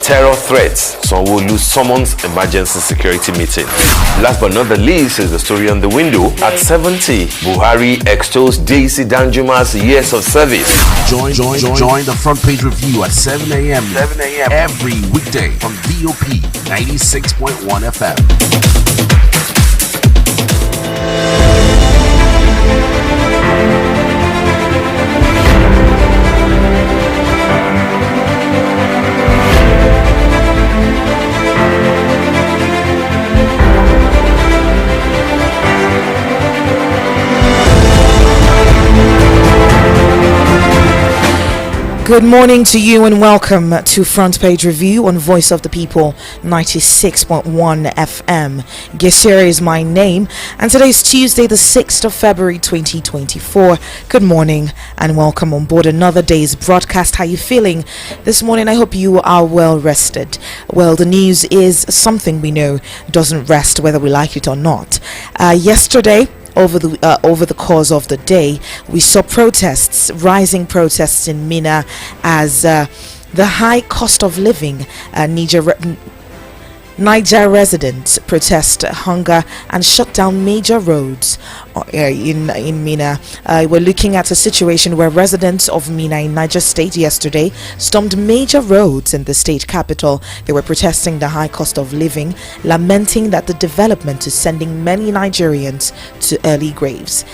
Terror threats. Sanwo-Olu summons emergency security meeting. Last but not the least is the story on the window. At 70, Buhari extols DC Danjuma's years of service. Join the front page review at 7 a.m. every weekday from VOP 96.1 FM. Good morning to you and welcome to Front Page Review on Voice of the People 96.1 FM. Gesira is my name and today is Tuesday the 6th of February 2024. Good morning and welcome on board another day's broadcast. How are you feeling this morning? I hope you are well rested. Well, the news is something we know doesn't rest whether we like it or not. Yesterday, over the course of the day, we saw rising protests in Minna as the high cost of living, Niger residents protest hunger and shut down major roads in Minna. We're looking at a situation where residents of Minna in Niger State yesterday stormed major roads in the state capital. They were protesting the high cost of living, lamenting that the development is sending many Nigerians to early graves.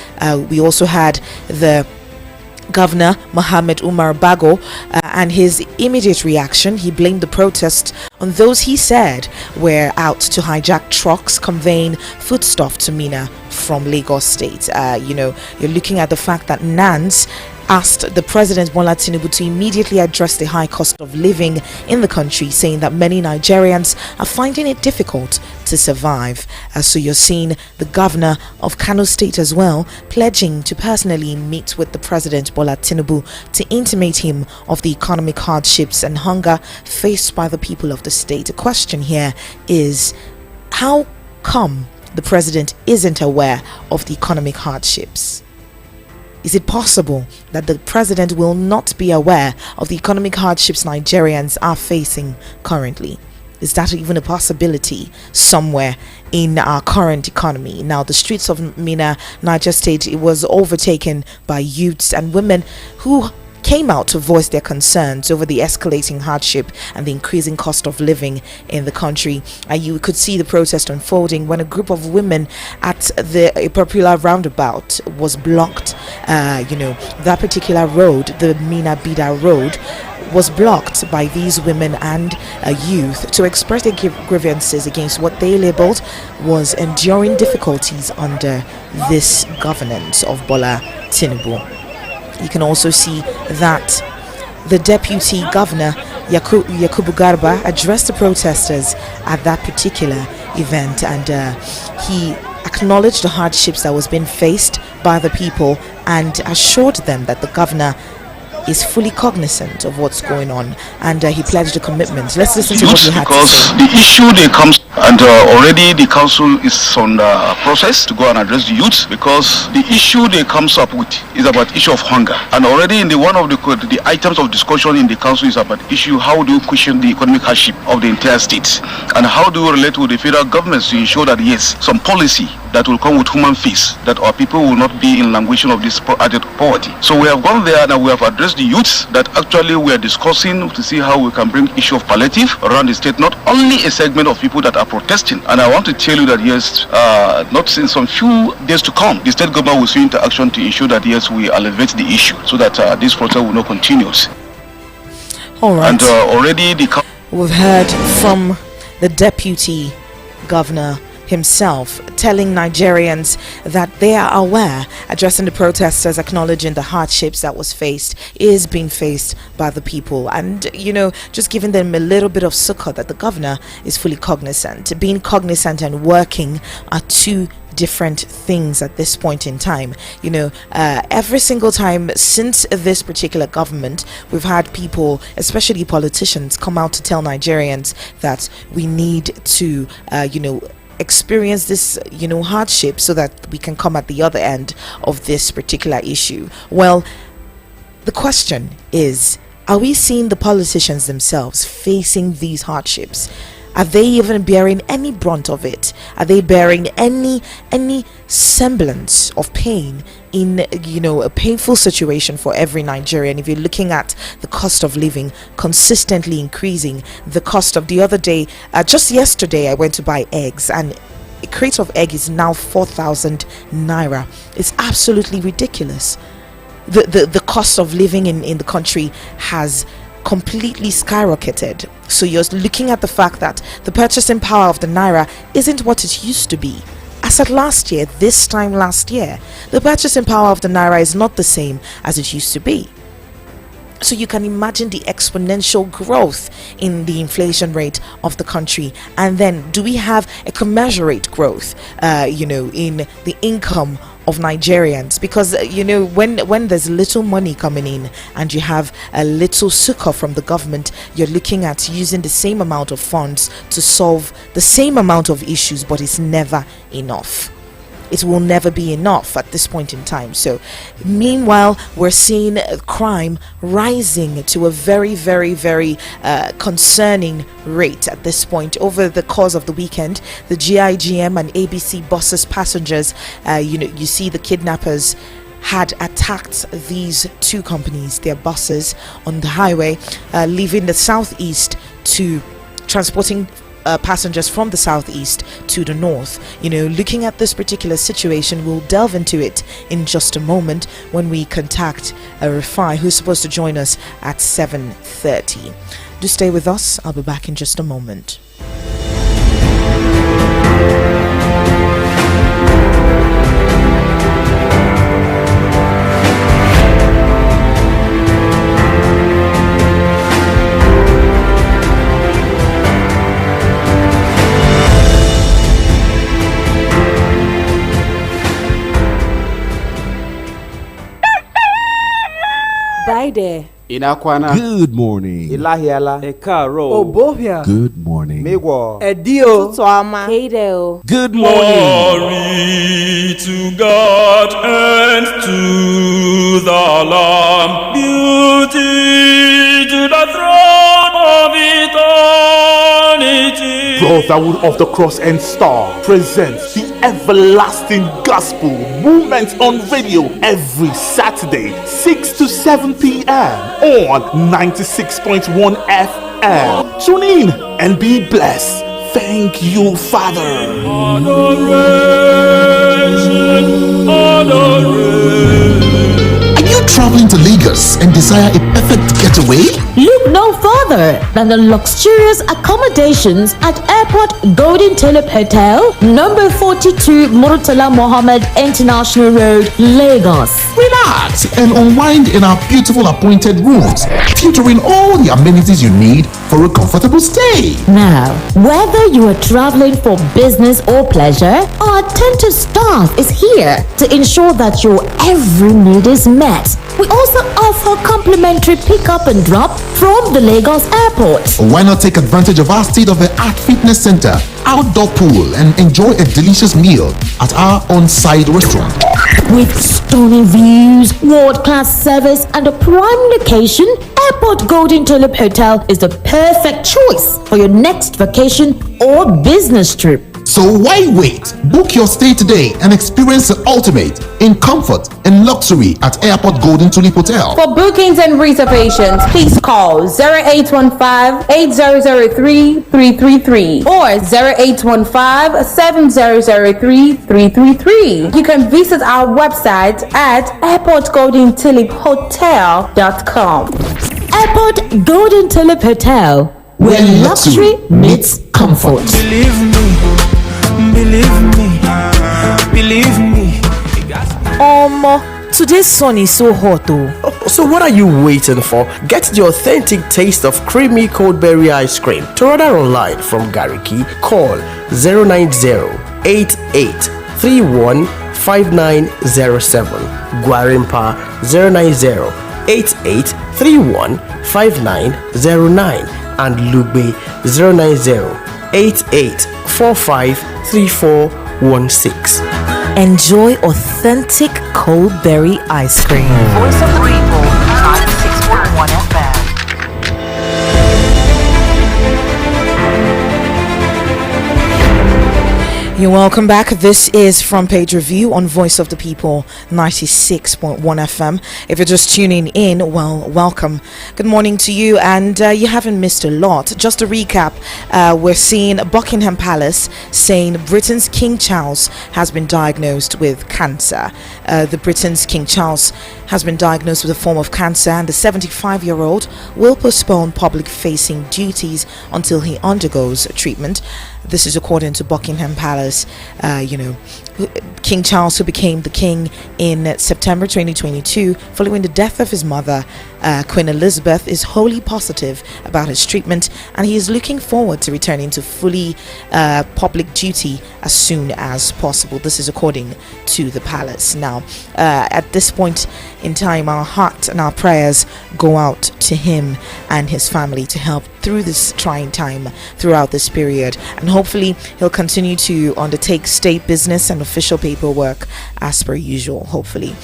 We also had the Governor Mohammed Umar Bago and his immediate reaction. He blamed the protests on those he said were out to hijack trucks conveying foodstuff to Minna from Lagos State. You're looking at the fact that NANS asked the President Bola Tinubu to immediately address the high cost of living in the country, saying that many Nigerians are finding it difficult to survive. So you're seeing the governor of Kano State as well pledging to personally meet with the President Bola Tinubu to intimate him of the economic hardships and hunger faced by the people of the state. The question here is, how come the President isn't aware of the economic hardships? Is it possible that the President will not be aware of the economic hardships Nigerians are facing currently? Is that even a possibility somewhere in our current economy? Now, the streets of Minna, Niger State, it was overtaken by youths and women who came out to voice their concerns over the escalating hardship and the increasing cost of living in the country. You could see the protest unfolding when a group of women at a popular roundabout was blocked. That particular road, the Minna Bida road, was blocked by these women and youth to express their grievances against what they labeled was enduring difficulties under this governance of Bola Tinubu. You can also see that the Deputy Governor Yakubu Garba addressed the protesters at that particular event, and he acknowledged the hardships that was being faced by the people and assured them that the governor is fully cognizant of what's going on, and he pledged a commitment. Let's listen to what he had to say. Because the issue they comes, and already the council is on the process to go and address the youth, because the issue they comes up with is about issue of hunger, and already in one of the items of discussion in the council is about issue how do you question the economic hardship of the entire state, and how do you relate with the federal government to ensure that yes, some policy that will come with human face, that our people will not be in languishing of this added poverty. So we have gone there and we have addressed the youths that actually we are discussing to see how we can bring issue of palliative around the state, not only a segment of people that are protesting. And I want to tell you that yes, not in some few days to come, the state government will see into action to ensure that yes, we elevate the issue so that this protest will not continue. All right. And already we've heard from the Deputy Governor himself telling Nigerians that they are aware, addressing the protesters, acknowledging the hardships that is being faced by the people, and just giving them a little bit of succor that the governor is fully cognizant. Being cognizant and working are two different things at this point in time. Every single time since this particular government, we've had people, especially politicians, come out to tell Nigerians that we need to experience this hardship so that we can come at the other end of this particular issue. Well, the question is, Are we seeing the politicians themselves facing these hardships? Are they even bearing any brunt of it? Are they bearing any semblance of pain in a painful situation for every Nigerian? If you're looking at the cost of living consistently increasing, the cost of the other day, just yesterday I went to buy eggs, and a crate of egg is now 4,000 naira. It's absolutely ridiculous. The cost of living in the country has completely skyrocketed. So you're looking at the fact that the purchasing power of the naira isn't what it used to be. As at this time last year, the purchasing power of the naira is not the same as it used to be. So you can imagine the exponential growth in the inflation rate of the country. And then do we have a commensurate growth in the income of Nigerians? Because when there's little money coming in and you have a little succor from the government, you're looking at using the same amount of funds to solve the same amount of issues, but it's never enough. It will never be enough at this point in time. So meanwhile, we're seeing crime rising to a very, very, very concerning rate at this point. Over the course of the weekend, the GIGM and ABC buses passengers, you see the kidnappers had attacked these two companies, their buses on the highway, leaving the southeast to transporting passengers from the southeast to the north. Looking at this particular situation, we'll delve into it in just a moment when we contact El-Rufai, who's supposed to join us at 7:30. Do stay with us. I'll be back in just a moment. Bye there. Inakwana. Good morning. Ilahiala. Ekaro. Obohia. Good morning. Megwo. Edio. Tuama. Keideo. Good morning. Glory to God and to the Lamb. Beauty to the throne of eternity. Brotherhood of the Cross and Star presents the Everlasting Gospel Movement on Radio every Saturday, 6 to 7 p.m. on 96.1 FM. Tune in and be blessed. Thank you, Father. Are you traveling to Lagos and desire a perfect getaway? Look no further than the luxurious accommodations at Airport Golden Tulip Hotel, number 42 Murtala Mohammed International Road, Lagos. Relax and unwind in our beautiful appointed rooms, featuring all the amenities you need for a comfortable stay. Now, whether you are traveling for business or pleasure, our attentive staff is here to ensure that your every need is met. We also offer complimentary pickup and drop from the Lagos Airport. Why not take advantage of our state-of-the-art fitness center, outdoor pool, and enjoy a delicious meal at our on-site restaurant? With stunning views, world-class service, and a prime location, Airport Golden Tulip Hotel is the perfect choice for your next vacation or business trip. So why wait? Book your stay today and experience the ultimate in comfort and luxury at Airport Golden Tulip Hotel. For bookings and reservations, please call 0815-8003-333 or 0815-7003-333. You can visit our website at airportgoldentuliphotel.com. Airport Golden Tulip Hotel, where luxury meets comfort. Believe me. Today's sun is so hot though. So what are you waiting for? Get the authentic taste of creamy cold berry ice cream. To order online from Gariki, call 090-8831-5907. Guarimpa 090-8831-5909 and Lugbe 090-8845-3416. Enjoy authentic cold berry ice cream. Voice of the People, 96.1 FM. You're welcome back. This is Frontpage Review on Voice of the People 96.1 FM. If you're just tuning in, well, welcome. Good morning to you, and you haven't missed a lot. Just to recap, we're seeing Buckingham Palace saying Britain's King Charles has been diagnosed with cancer. The Britain's King Charles has been diagnosed with a form of cancer, and the 75-year-old will postpone public-facing duties until he undergoes treatment. This is according to Buckingham Palace. King Charles, who became the king in September 2022 following the death of his mother, Queen Elizabeth, is wholly positive about his treatment, and he is looking forward to returning to fully public duty as soon as possible. This is according to the palace. Now, at this point in time, our heart and our prayers go out to him and his family to help through this trying time throughout this period, and hopefully he'll continue to undertake state business and official paperwork as per usual, hopefully.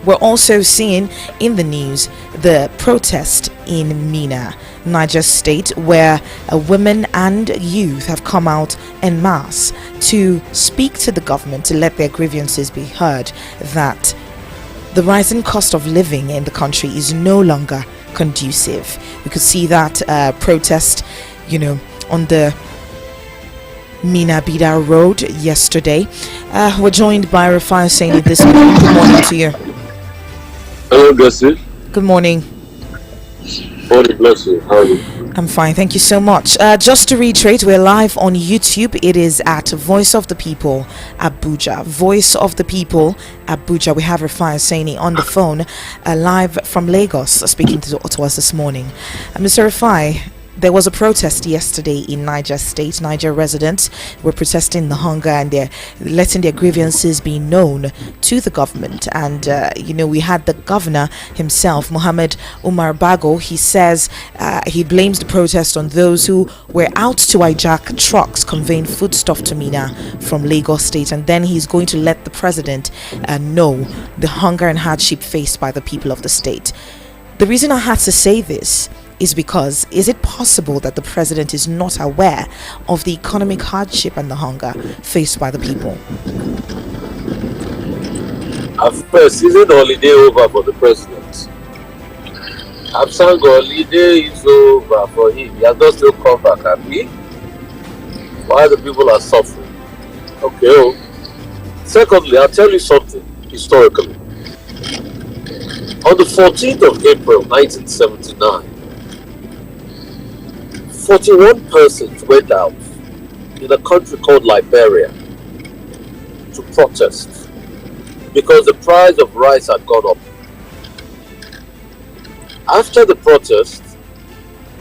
We're also seeing in the news the protest in Minna, Niger State, where women and youth have come out en masse to speak to the government to let their grievances be heard, that the rising cost of living in the country is no longer conducive. We could see that protest, on the Minna Bida Road yesterday. We're joined by El-Rufai saying this morning. Good morning to you. Hello, Gussie. Good morning. God bless you. How are you? I'm fine, thank you so much. Just to reiterate, we're live on YouTube. It is at Voice of the People Abuja. Voice of the People Abuja. We have El-Rufai Saini on the phone, live from Lagos, speaking to us this morning. Mr. El-Rufai, there was a protest yesterday in Niger State. Niger residents were protesting the hunger, and they're letting their grievances be known to the government. And we had the governor himself, Mohammed Umar Bago. He says he blames the protest on those who were out to hijack trucks conveying foodstuff to Minna from Lagos State, and then he's going to let the president know the hunger and hardship faced by the people of the state. The reason I had to say this is because, is it possible that the president is not aware of the economic hardship and the hunger faced by the people? First, isn't holiday over for the president? Absang holiday is over for him. He has not still come back, happy? While the people are suffering. Okay. Secondly, I'll tell you something historically. On the 14th of April 1979, 41 persons went out in a country called Liberia to protest because the price of rice had gone up. After the protest,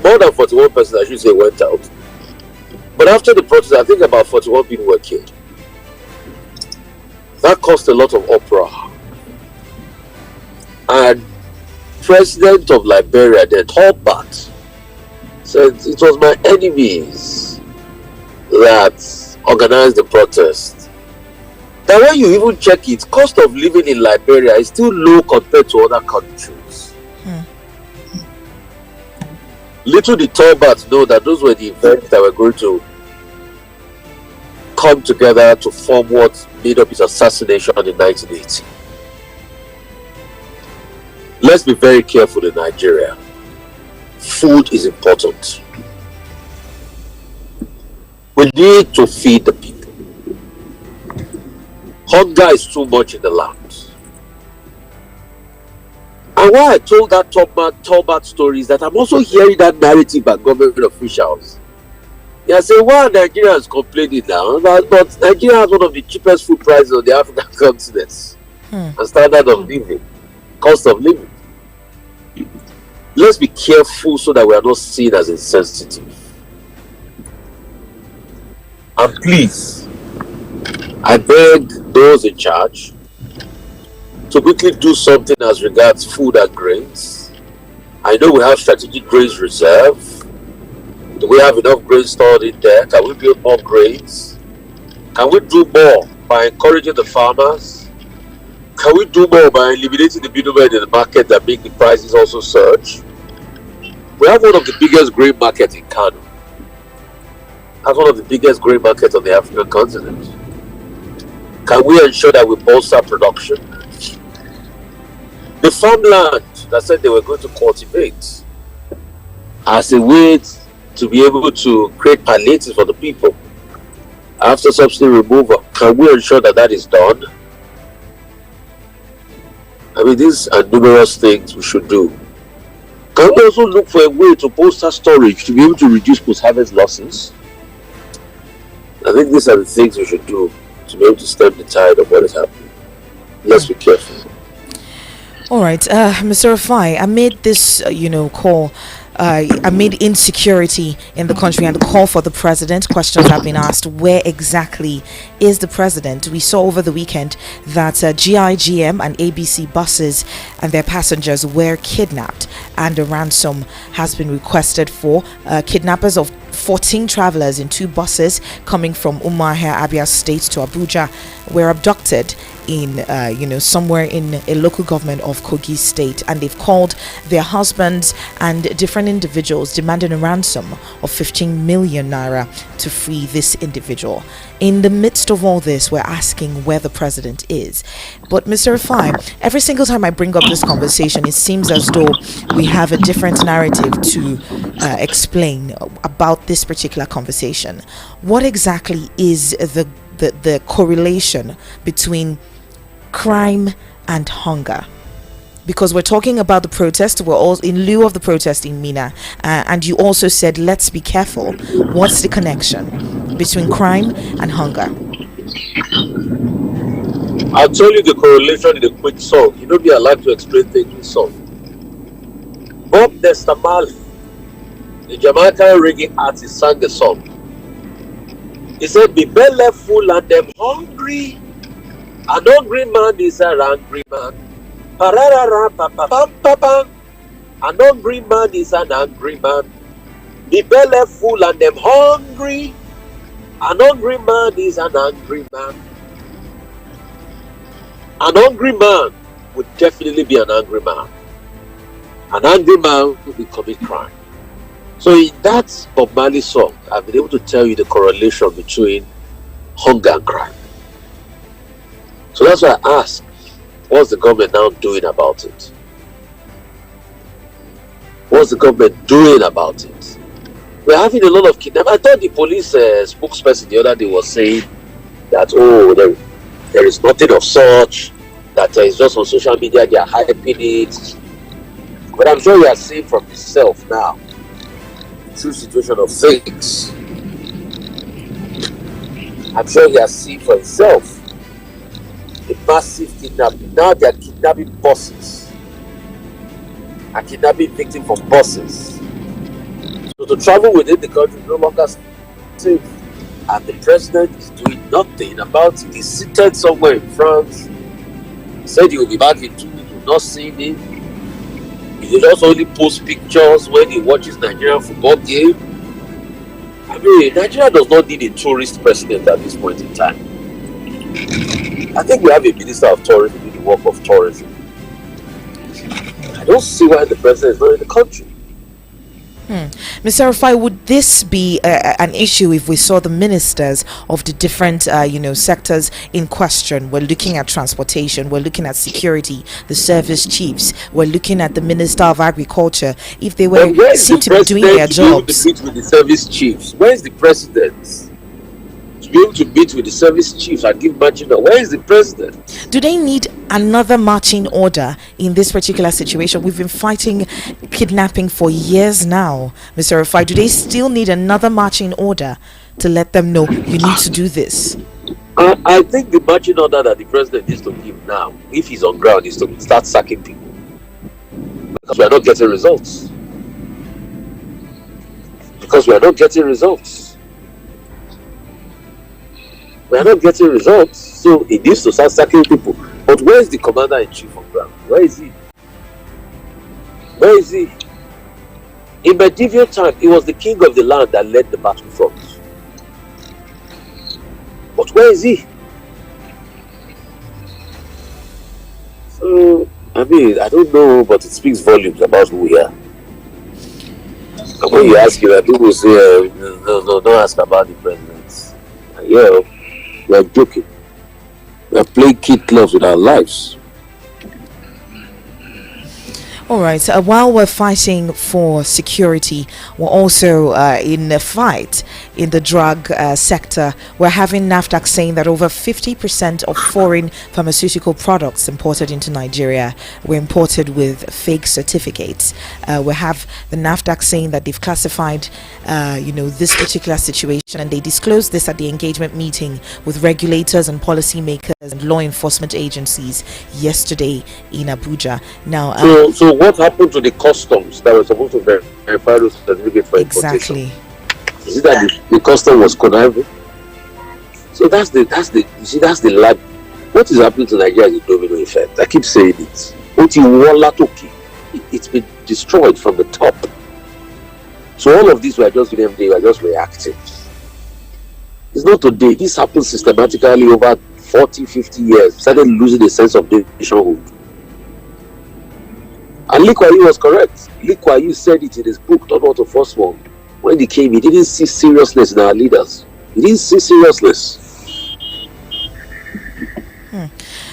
more than 41 persons, I should say, went out. But after the protest, I think about 41 people were killed. That caused a lot of uproar. And President of Liberia then called back, said it was my enemies that organized the protest. That when you even check it, cost of living in Liberia is still low compared to other countries. Little did Tolbert know that those were the events that were going to come together to form what made up his assassination in 1980. Let's be very careful in Nigeria. Food is important. We need to feed the people. Hunger is too much in the land. And why I told that Tolbert story is that I'm also hearing that narrative by government officials. They are saying, why are Nigerians complaining now? But Nigeria has one of the cheapest food prices on the African continent. And standard of living, cost of living. Let's be careful so that we are not seen as insensitive. And please, I beg those in charge to quickly do something as regards food and grains. I know we have strategic grains reserve. Do we have enough grains stored in there? Can we build more grains? Can we do more by encouraging the farmers? Can we do more by eliminating the middlemen in the market that make the prices also surge? We have one of the biggest grain markets in Kano. as one of the biggest grain markets on the African continent? Can we ensure that we bolster production? The farmland that said they were going to cultivate as a way to be able to create palliatives for the people after subsidy removal, can we ensure that that is done? I mean, these are numerous things we should do. Can we also look for a way to bolster storage to be able to reduce post-harvest losses? I think these are the things we should do to be able to stem the tide of what is happening. Let's be careful. All right, Mr. Rufai, amid this, call, amid insecurity in the country and the call for the president, questions have been asked. Where exactly is the president? We saw over the weekend that GIGM and ABC buses and their passengers were kidnapped, and a ransom has been requested for. Kidnappers of 14 travelers in 2 buses coming from Umuahia, Abia State to Abuja were abducted in somewhere in a local government of Kogi State, and they've called their husbands and different individuals demanding a ransom of 15 million naira to free this individual. In the midst of all this, we're asking where the president is. But Mr. Rufai, every single time I bring up this conversation, it seems as though we have a different narrative to explain about this particular conversation. What exactly is the correlation between crime and hunger? Because we're talking about the protest, we're all in lieu of the protest in Minna, and you also said let's be careful. What's the connection between crime and hunger? I'll tell you the correlation in a quick song. You know me, I like to explain things with song. Bob Destamali, the Jamaican reggae artist, sang a song. He said, "Be belly full and them hungry. An hungry man is an angry man. Pararara, pa, pa, pam, pa, pam. An hungry man is an angry man. Be belly full and them hungry. An hungry man is an angry man." An hungry man would definitely be an angry man. An angry man will commit crime. So in that Bob Marley song, I've been able to tell you the correlation between hunger and crime. So that's why I ask, what's the government now doing about it? What's the government doing about it? We're having a lot of kidnapping. I thought the police spokesperson the other day was saying that, there is nothing of such, that it's just on social media, they are hyping it. But I'm sure you are seeing from yourself now the true situation of things. I'm sure you are seeing for yourself the massive kidnapping. Now they are kidnapping buses and kidnapping victims from buses. So to travel within the country is no longer safe. And the president is doing nothing about it. He's seated somewhere in France. He said he will be back in 2 weeks. We've not seen him. He will just only post pictures when he watches Nigerian football game. I mean, Nigeria does not need a tourist president at this point in time. I think we have a minister of tourism doing the work of tourism. I don't see why the president is not in the country. Mr. Rufai, would this be an issue if we saw the ministers of the different sectors in question? We're looking at transportation, we're looking at security, the service chiefs, we're looking at the minister of agriculture. If they were seem to be doing their jobs, to meet with the service chiefs. Where is the president to be able to meet with the service chiefs and give marching orders? Where is the president? Do they need another marching order in this particular situation? We've been fighting kidnapping for years now, Mr. Rufai. Do they still need another marching order to let them know you need to do this? I think the marching order that the president needs to give now, if he's on ground, is to start sacking people. Because we are not getting results. So he needs to start sacking people. But where is the commander-in-chief on ground? Where is he? In medieval time, it was the king of the land that led the battlefront. But where is he? So, I mean, I don't know, but it speaks volumes about who we are. When you ask you that, people say, no, don't ask about the president. Yeah, we are joking. We are playing kid gloves with our lives. All right. While we're fighting for security, we're also in a fight in the drug sector. We're having NAFDAC saying that over 50% of foreign pharmaceutical products imported into Nigeria were imported with fake certificates. We have the NAFDAC saying that they've classified, this particular situation, and they disclosed this at the engagement meeting with regulators and policymakers and law enforcement agencies yesterday in Abuja. Now, so what happened to the customs that were supposed to verify those certificates for importation? Exactly. You see that the custom was conniving. So that's the lag. What is happening to Nigeria is a domino effect. I keep saying it. It's been destroyed from the top. So all of this we are just doing every day, we are just reacting. It's not today. This happens systematically over 40, 50 years. We started losing a sense of nationhood. And Lee Kuan Yew was correct. Lee Kuan Yew said it in his book, Not What the First One. When he came, he didn't see seriousness in our leaders. He didn't see seriousness.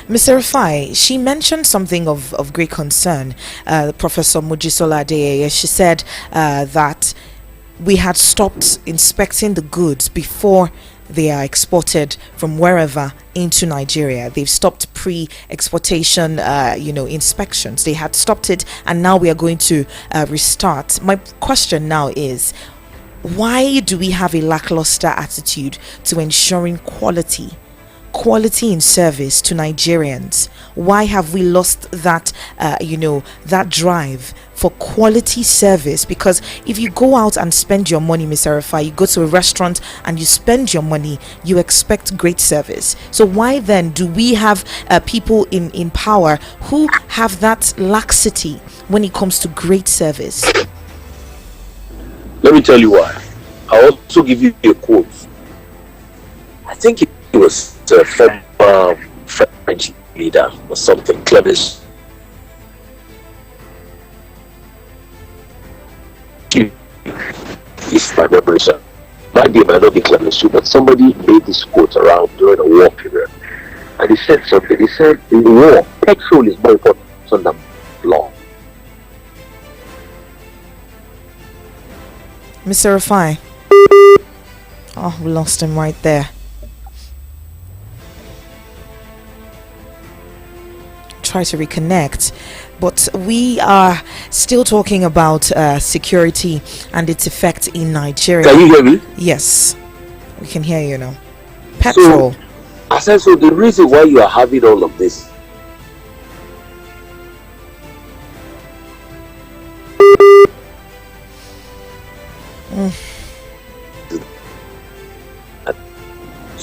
Mr. Rufai, she mentioned something of great concern. Professor Mojisola Adeyeye, she said that we had stopped inspecting the goods before they are exported from wherever into Nigeria. They've stopped pre-exportation, inspections. They had stopped it, and now we are going to restart. My question now is, why do we have a lackluster attitude to ensuring quality in service to Nigerians? Why have we lost that that drive for quality service? Because if you go out and spend your money, Mr. Rufai, you go to a restaurant and you spend your money, you expect great service. So why then do we have people in power who have that laxity when it comes to great service? Let me tell you why. I'll also give you a quote. I think it was a French leader or something, Clemens. If my memory serves, might not be Clemens too, but somebody made this quote around during the war period, and he said something. He said, in the war, petrol is more important than law. Mr. Rufai. Oh, we lost him right there. Try to reconnect, but we are still talking about security and its effect in Nigeria. Can you hear me? Yes, we can hear you now. Petrol. So, I said, so the reason why you are having all of this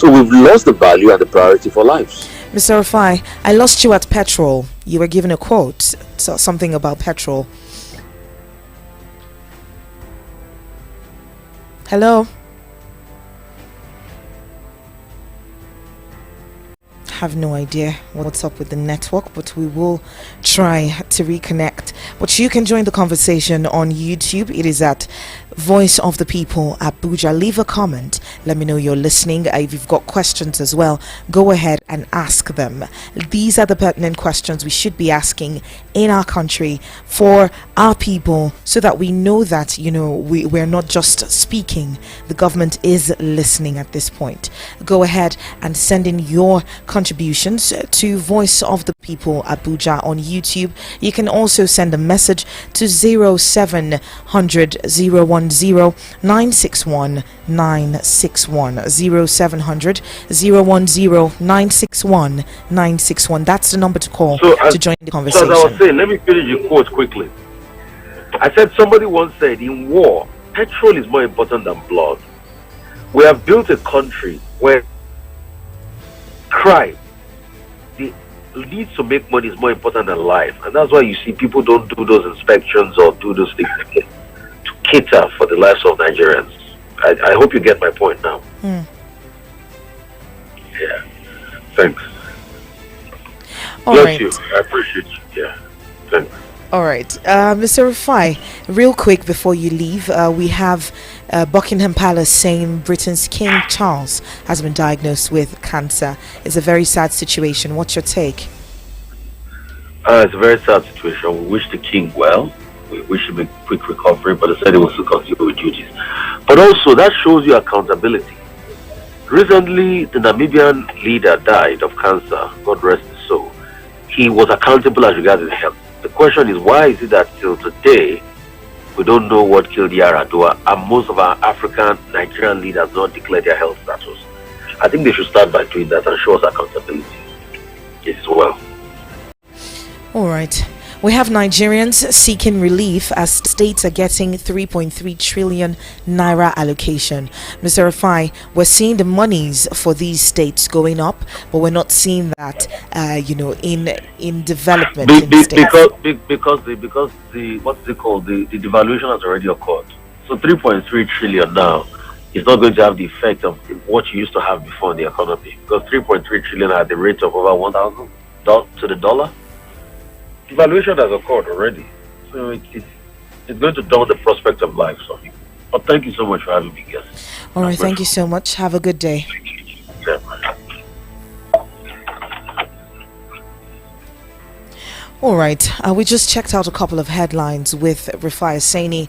So we've lost the value and the priority for lives. Mr. Rufai, I lost you at petrol. You were given a quote, so something about petrol. Hello? Have no idea what's up with the network, but we will try to reconnect. But you can join the conversation on YouTube. It is at Voice of the People Abuja. Leave a comment, let me know you're listening. If you've got questions as well, go ahead and ask them. These are the pertinent questions we should be asking in our country for our people, so that we know that we're not just speaking, the government is listening at this point. Go ahead and send in your contributions to Voice of the People Abuja on YouTube. You can also send a message to 0700 010 961 961 0700 010 961 961. That's the number to call to join the conversation. So as I was saying, let me finish the quote quickly. I said, somebody once said, in war, petrol is more important than blood. We have built a country where crime, the need to make money is more important than life, and that's why you see people don't do those inspections or do those things to cater for the lives of Nigerians. I hope you get my point now. Yeah, thanks. All Bless right. you. I appreciate you. Yeah, thanks. All right, Mr. Rufai, real quick before you leave, we have Buckingham Palace saying Britain's King Charles has been diagnosed with cancer. It's a very sad situation. What's your take? It's a very sad situation. We wish the king well. We wish him a quick recovery, but they said he will still continue with duties. But also, that shows you accountability. Recently, the Namibian leader died of cancer, God rest his soul. He was accountable as regards his health. The question is, why is it that till today, we don't know what killed Yaradua, and most of our African, Nigerian leaders not declared their health status? I think they should start by doing that and show us accountability. Yes, well. All right. We have Nigerians seeking relief as states are getting 3.3 trillion naira allocation. Mr. Rufai, we're seeing the monies for these states going up, but we're not seeing that, in development in states. Because the what's it called? The devaluation has already occurred. So 3.3 trillion now is not going to have the effect of what you used to have before in the economy. Because 3.3 trillion at the rate of over 1,000 to the dollar. Devaluation has occurred already, so it's going to dull the prospect of life. So, but thank you so much for having me, guest. All right, thank you so much. Have a good day. Yeah. All right, we just checked out a couple of headlines with Rufai Saini.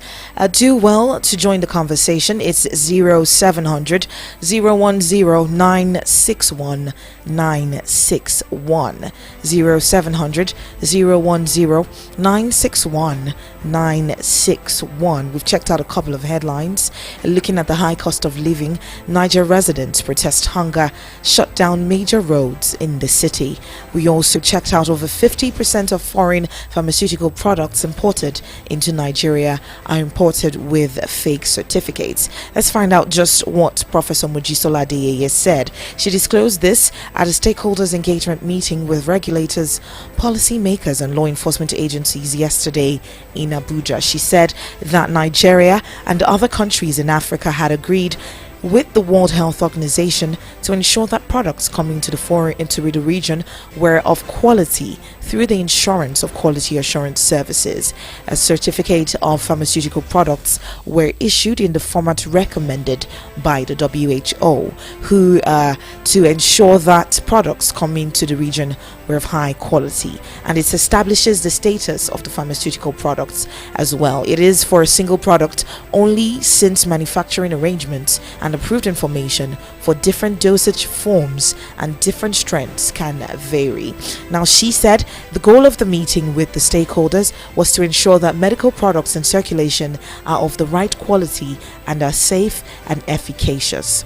Do well to join the conversation. It's 0700 010 961 961. 0700 010 961 961. We've checked out a couple of headlines. Looking at the high cost of living, Niger residents protest hunger, shut down major roads in the city. We also checked out over 50% of foreign pharmaceutical products imported into Nigeria are imported with fake certificates. Let's find out just what Professor Mojisola Adeyeye said. She disclosed this at a stakeholders engagement meeting with regulators, policymakers and law enforcement agencies yesterday in Abuja. She said that Nigeria and other countries in Africa had agreed with the World Health Organization to ensure that products coming into the region were of quality through the insurance of quality assurance services. A certificate of pharmaceutical products were issued in the format recommended by the WHO, who to ensure that products coming to the region were of high quality, and it establishes the status of the pharmaceutical products as well. It is for a single product only, since manufacturing arrangements and approved information for different dosage forms and different strengths can vary. Now, she said the goal of the meeting with the stakeholders was to ensure that medical products in circulation are of the right quality and are safe and efficacious.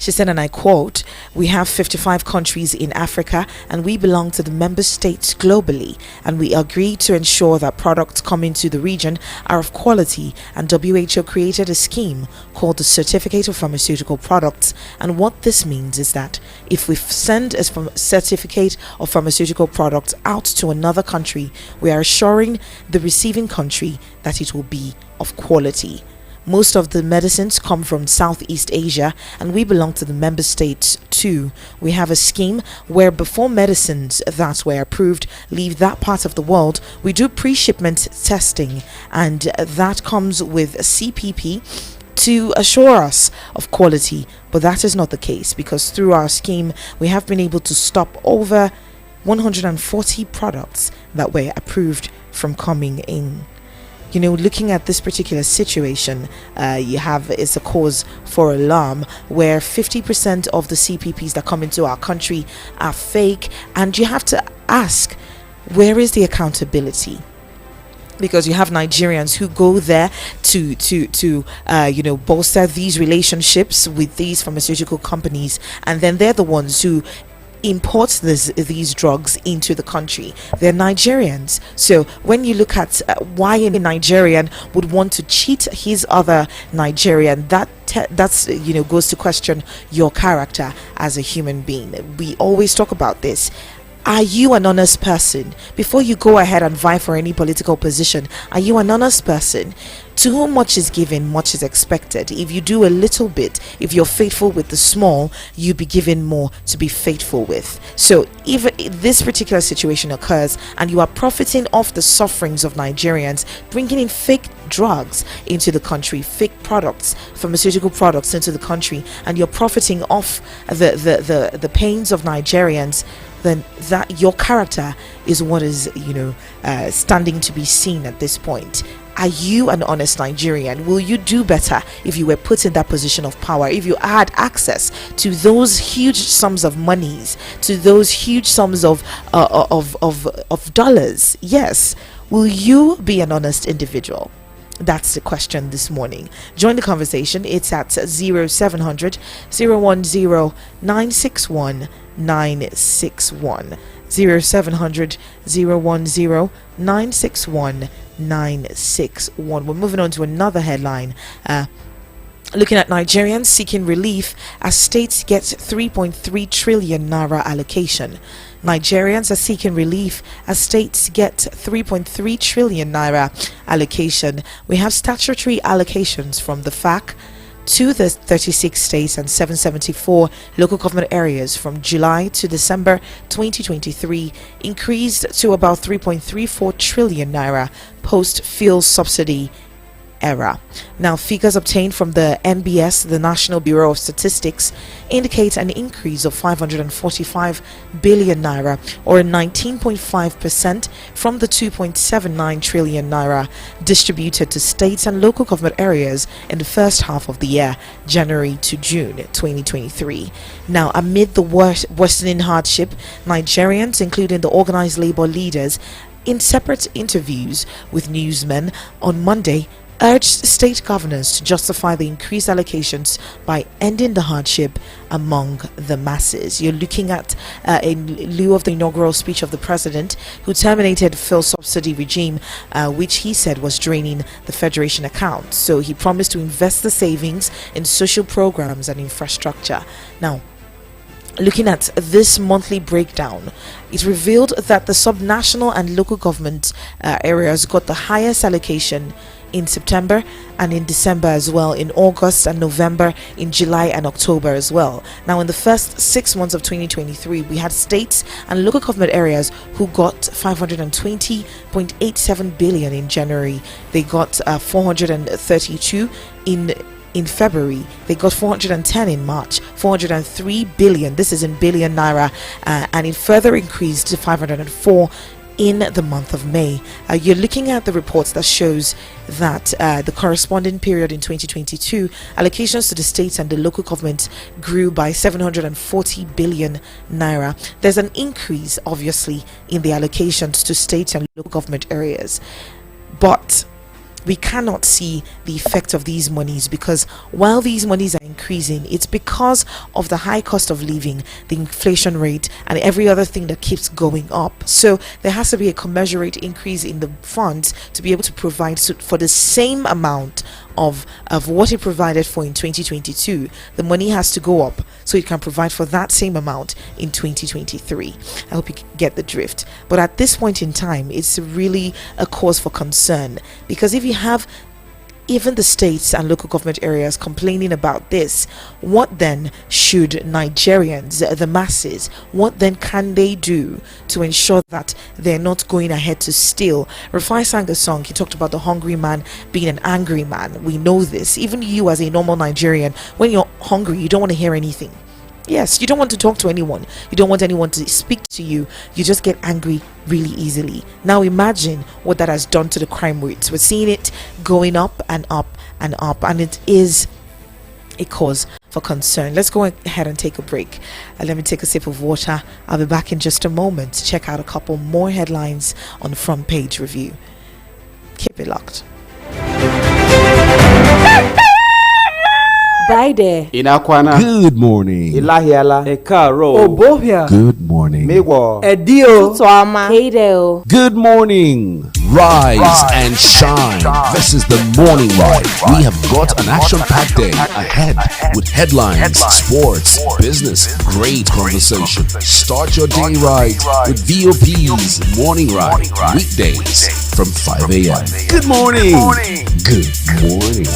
She said, and I quote, "We have 55 countries in Africa and we belong to the member states globally, and we agree to ensure that products coming to the region are of quality, and WHO created a scheme called the Certificate of Pharmaceutical Products, and what this means is that if we send a certificate of pharmaceutical products out to another country, we are assuring the receiving country that it will be of quality. Most of the medicines come from Southeast Asia, and we belong to the member states too. We have a scheme where before medicines that were approved leave that part of the world, we do pre-shipment testing, and that comes with CPP to assure us of quality. But that is not the case, because through our scheme we have been able to stop over 140 products that were approved from coming in." You know, looking at this particular situation, it's a cause for alarm, where 50% of the CPPs that come into our country are fake, and you have to ask, where is the accountability? Because you have Nigerians who go there to bolster these relationships with these pharmaceutical companies, and then they're the ones who imports these drugs into the country. They're Nigerians. So when you look at why a Nigerian would want to cheat his other Nigerian, that's goes to question your character as a human being. We always talk about this. Are you an honest person? Before you go ahead and vie for any political position, are you an honest person? To whom much is given, much is expected. If you do a little bit, if you're faithful with the small, you'll be given more to be faithful with. So if this particular situation occurs and you are profiting off the sufferings of Nigerians, bringing in fake drugs into the country, fake products, pharmaceutical products into the country, and you're profiting off the pains of Nigerians, then that your character is what is standing to be seen at this point. Are you an honest Nigerian? Will you do better if you were put in that position of power? If you had access to those huge sums of monies, to those huge sums of dollars? Yes. Will you be an honest individual? That's the question this morning. Join the conversation. It's at 0700 010 961 961. 0700 010 961 961. We're moving on to another headline. Looking at Nigerians seeking relief as states get 3.3 trillion naira allocation. Nigerians are seeking relief as states get 3.3 trillion naira allocation. We have statutory allocations from the FAC to the 36 states and 774 local government areas from July to December 2023 increased to about 3.34 trillion naira post-fuel subsidy era. Now, figures obtained from the NBS, the National Bureau of Statistics, indicate an increase of 545 billion naira, or 19.5% from the 2.79 trillion naira distributed to states and local government areas in the first half of the year, January to June 2023. Now, amid the worsening hardship, Nigerians, including the organized labor leaders, in separate interviews with newsmen on Monday, urged state governors to justify the increased allocations by ending the hardship among the masses. You're looking at in lieu of the inaugural speech of the president, who terminated fuel subsidy regime, which he said was draining the federation account. So he promised to invest the savings in social programs and infrastructure. Now, looking at this monthly breakdown, it revealed that the subnational and local government areas got the highest allocation in September and in December as well, in August and November, in July and October as well. Now, in the first 6 months of 2023, we had states and local government areas who got 520.87 billion in January. They got 432 in February. They got 410 in March, 403 billion, this is in billion naira, and it further increased to 504 in the month of May. You're looking at the reports that shows that the corresponding period in 2022, allocations to the states and the local government grew by 740 billion naira. There's an increase, obviously, in the allocations to states and local government areas, but we cannot see the effect of these monies, because while these monies are increasing, it's because of the high cost of living, the inflation rate, and every other thing that keeps going up. So there has to be a commensurate increase in the funds to be able to provide for the same amount of what it provided for in 2022. The money has to go up so it can provide for that same amount in 2023. I hope you get the drift. But at this point in time, it's really a cause for concern, because if you have even the states and local government areas complaining about this, what then should Nigerians, the masses, what then can they do to ensure that they're not going ahead to steal? El-Rufai sang a song. He talked about the hungry man being an angry man. We know this. Even you as a normal Nigerian, when you're hungry, you don't want to hear anything. Yes, you don't want to talk to anyone. You don't want anyone to speak to you. You just get angry really easily. Now imagine what that has done to the crime rates. We're seeing it going up and up and up, and it is a cause for concern. Let's go ahead and take a break. Let me take a sip of water. I'll be back in just a moment to check out a couple more headlines on the front page review. Keep it locked. Buy Hi there. Inakwana. Good morning. Ilahiala. Ekaro. Obohia. Good morning. Mewo. Edio. Tutuama. Keideo. Good morning. Rise and shine. This is the morning ride. We have got an action-packed day ahead with headlines, sports, business, great conversation. Start your day right with VOP's Morning Ride. Weekdays from 5 a.m. Good morning. Good morning.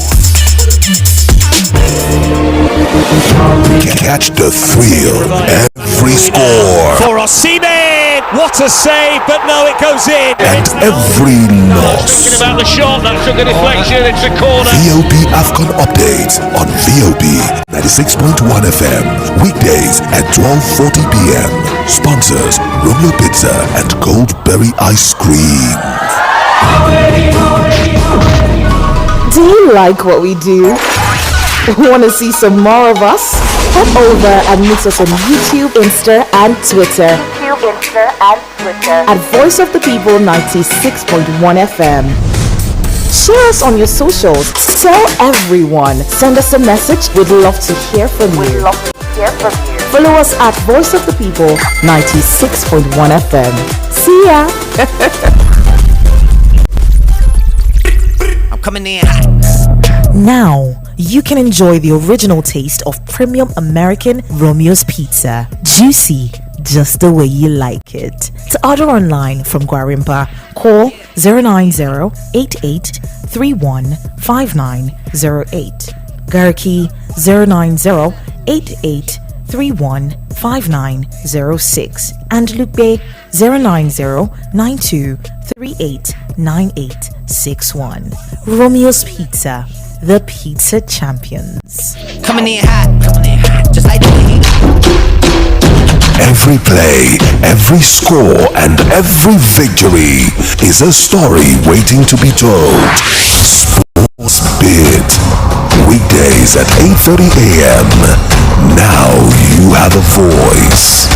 Catch the thrill every score. For Osimhen, what a save, but no, it goes in. And every loss. Talking about the shot, that took a deflection, it's a corner. VOP AFCON update on VOP 96.1 FM. Weekdays at 12:40 p.m. Sponsors Romeo Pizza and Goldberry Ice Cream. Do you like what we do? Want to see some more of us? Head over and meet us on YouTube, Insta, and Twitter. At Voice of the People 96.1 FM. Share us on your socials. Tell everyone. Send us a message. We'd love to hear from you. Follow us at Voice of the People 96.1 FM. See ya. I'm coming in. Now, you can enjoy the original taste of premium American Romeo's Pizza. Juicy, just the way you like it. To order online from Guarimpa, call 090-8831-5908. Gariki 090-8831-5906. And Lupe 090-9238-9861. Romeo's Pizza, the pizza champions. Coming in hot, just like the heat. Every play, every score, and every victory is a story waiting to be told. Sports Bit. Weekdays at 8:30 a.m. Now you have a voice.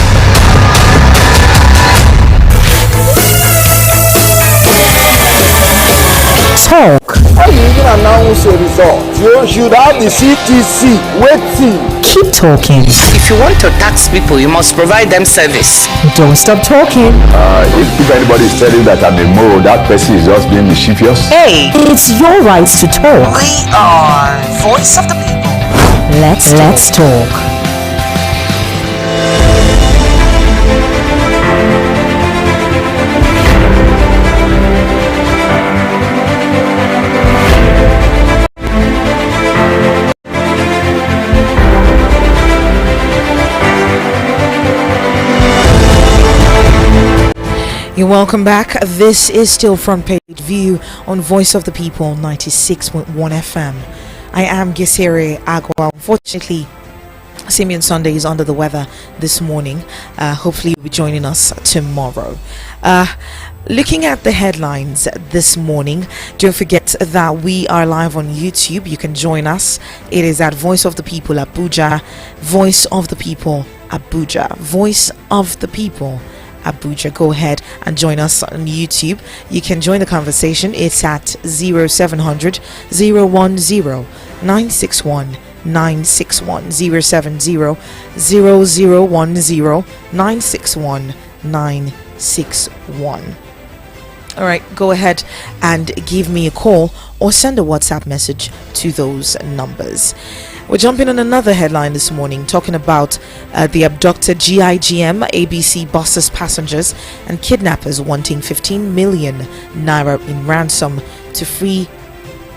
Talk. How you even announce a result? You should have the CTC waiting. Keep talking. If you want to tax people, you must provide them service. Don't stop talking. If anybody is telling that I'm a mole, that person is just being mischievous. Hey, it's your right to talk. We are Voice of the People. Let's talk. You're welcome back. This is still Frontpage View on Voice of the People 96.1 FM. I am Gisere Agua. Unfortunately, Simeon Sunday is under the weather this morning. Hopefully you'll be joining us tomorrow. Looking at the headlines this morning, don't forget that we are live on YouTube. You can join us. It is at Voice of the People Abuja. Voice of the People Abuja. Voice of the People Abuja. Go ahead and join us on YouTube. You can join the conversation. It's at 0700 010 961 961 070 0010 961 961. All right, go ahead and give me a call or send a WhatsApp message to those numbers. We're jumping on another headline this morning, talking about the abducted GIGM ABC buses passengers and kidnappers wanting 15 million naira in ransom to free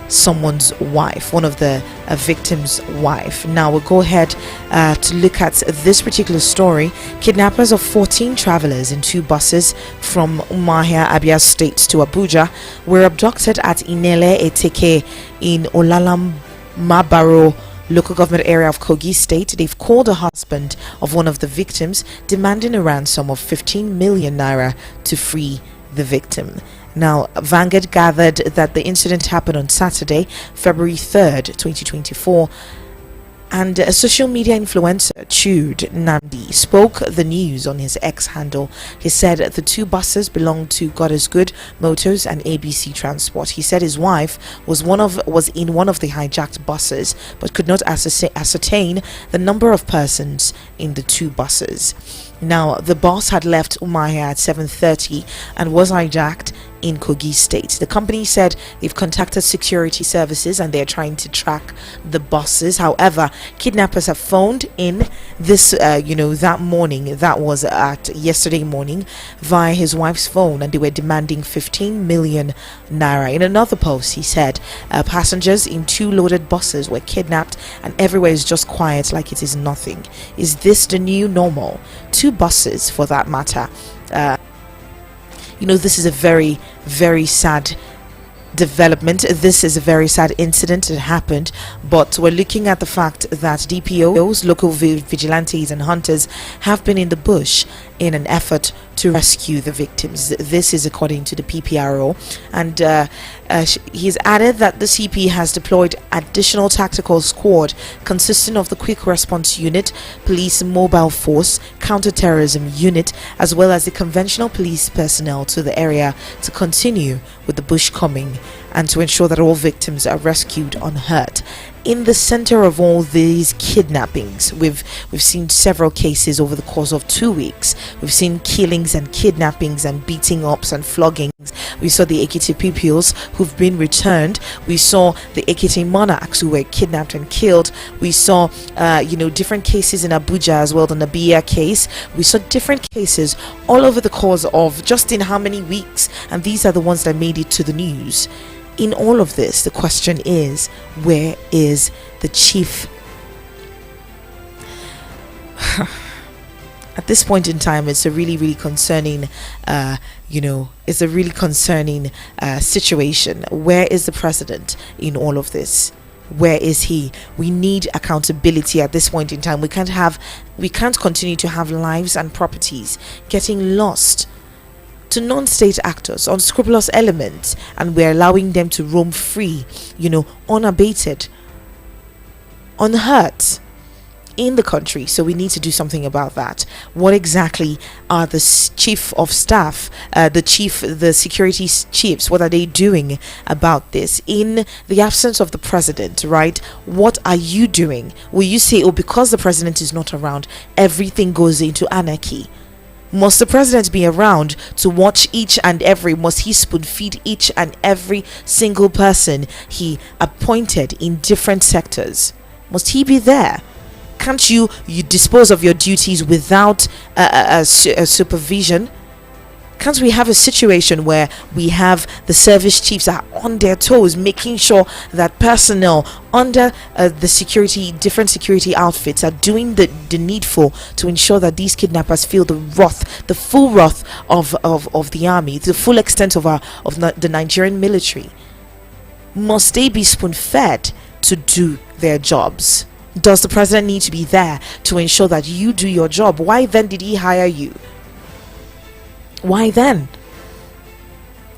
someone's wife, one of the victim's wife. Now we'll go ahead to look at this particular story. Kidnappers of 14 travelers in 2 buses from Umahia, Abia State to Abuja were abducted at Inele Eteke in Olalam Mabaro local government area of Kogi State. They've called a husband of one of the victims, demanding a ransom of 15 million naira to free the victim. Now, Vanguard gathered that the incident happened on Saturday, February 3rd, 2024, And a social media influencer, Chud Namdi, spoke the news on his X handle. He said the two buses belonged to God is Good Motors and ABC Transport. He said his wife was in one of the hijacked buses, but could not ascertain the number of persons in the two buses. Now, the bus had left Umuahia at 7:30 and was hijacked in Kogi State. The company said they've contacted security services and they're trying to track the buses. However, kidnappers have phoned in this, that morning, that was at yesterday morning, via his wife's phone, and they were demanding 15 million naira. In another post, he said passengers in two loaded buses were kidnapped and everywhere is just quiet like it is nothing. Is this the new normal? Two buses, for that matter. This is a very, very sad development. This is a very sad incident that happened, but we're looking at the fact that DPOs, local vigilantes and hunters have been in the bush in an effort to rescue the victims. This is according to the PPRO, and he's added that the CP has deployed additional tactical squad consisting of the Quick Response Unit, Police Mobile Force, Counter-Terrorism Unit, as well as the conventional police personnel to the area to continue with the bush combing and to ensure that all victims are rescued unhurt. In the center of all these kidnappings, we've seen several cases over the course of 2 weeks. We've seen killings and kidnappings and beating ups and floggings. We saw the Ekiti pupils who've been returned. We saw the Ekiti monarchs who were kidnapped and killed. We saw different cases in Abuja as well, the Nabiya case. We saw different cases all over the course of just in how many weeks, and these are the ones that made it to the news. In all of this, the question is, where is the chief? At this point in time, it's a really, really concerning, it's a really concerning situation. Where is the president in all of this? Where is he? We need accountability at this point in time. We can't continue to have lives and properties getting lost to non-state actors, unscrupulous elements, and we're allowing them to roam free, unabated, unhurt in the country. So we need to do something about that. What exactly are the chief of staff, the security chiefs, what are they doing about this? In the absence of the president, right? What are you doing? Will you say, because the president is not around, everything goes into anarchy? Must the president be around to watch each and every, must he spoon feed each and every single person he appointed in different sectors? Must he be there? Can't you dispose of your duties without a supervision? Can't we have a situation where we have the service chiefs are on their toes, making sure that personnel under the different security outfits are doing the needful to ensure that these kidnappers feel the full wrath of the army, the full extent of the Nigerian military? Must they be spoon-fed to do their jobs? Does the president need to be there to ensure that you do your job? Why then did he hire you? Why then?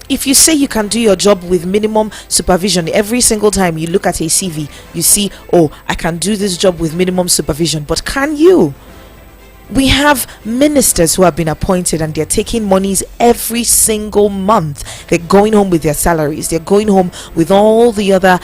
If you say you can do your job with minimum supervision, every single time you look at a CV, you see, I can do this job with minimum supervision, but can you? We have ministers who have been appointed and they're taking monies every single month. They're going home with their salaries. They're going home with all the other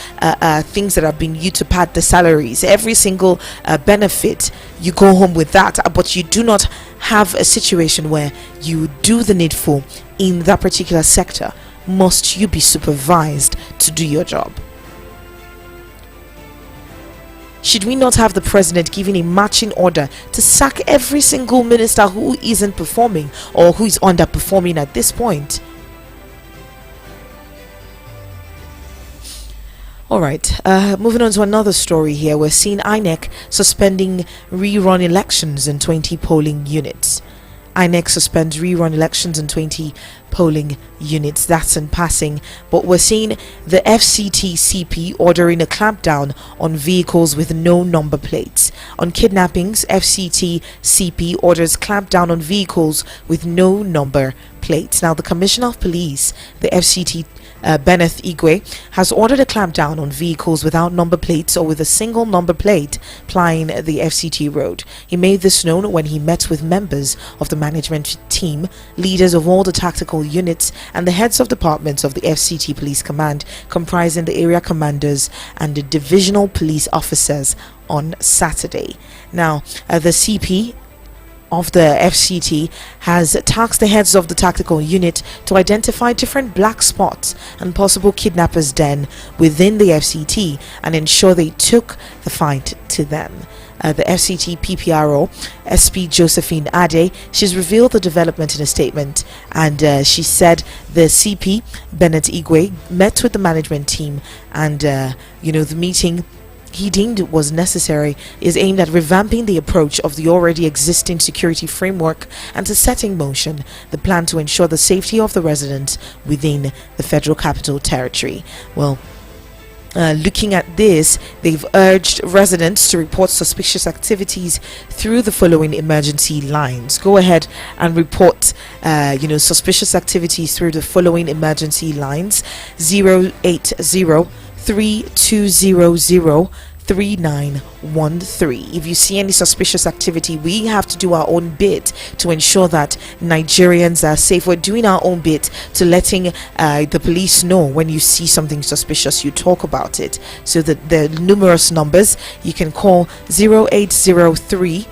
things that have been used to pad the salaries. Every single benefit, you go home with that. But you do not have a situation where you do the needful in that particular sector. Must you be supervised to do your job? Should we not have the president giving a marching order to sack every single minister who isn't performing or who is underperforming at this point? All right, moving on to another story here. We're seeing INEC suspending rerun elections in 20 polling units. INEC suspends rerun elections in 20 polling units. That's in passing, but we're seeing the FCT CP ordering a clampdown on vehicles with no number plates. On kidnappings, FCT CP orders clampdown on vehicles with no number plates. Now, the Commissioner of Police, the FCT Benneth Igwe, has ordered a clampdown on vehicles without number plates or with a single number plate plying the FCT road. He made this known when he met with members of the management team, leaders of all the tactical units, and the heads of departments of the FCT Police Command, comprising the area commanders and the divisional police officers on Saturday. Now, the CP of the FCT has tasked the heads of the tactical unit to identify different black spots and possible kidnappers' den within the FCT and ensure they took the fight to them. The FCT PPRO, SP Josephine Ade, she's revealed the development in a statement, and she said the CP Bennett Igwe met with the management team, and the meeting he deemed was necessary is aimed at revamping the approach of the already existing security framework and to set in motion the plan to ensure the safety of the residents within the Federal Capital Territory. Well, looking at this, they've urged residents to report suspicious activities through the following emergency lines. Go ahead and report suspicious activities through the following emergency lines: 080-3200 3913. If you see any suspicious activity, we have to do our own bit to ensure that Nigerians are safe. We're doing our own bit to letting the police know when you see something suspicious, you talk about it. So that the numerous numbers you can call: 0803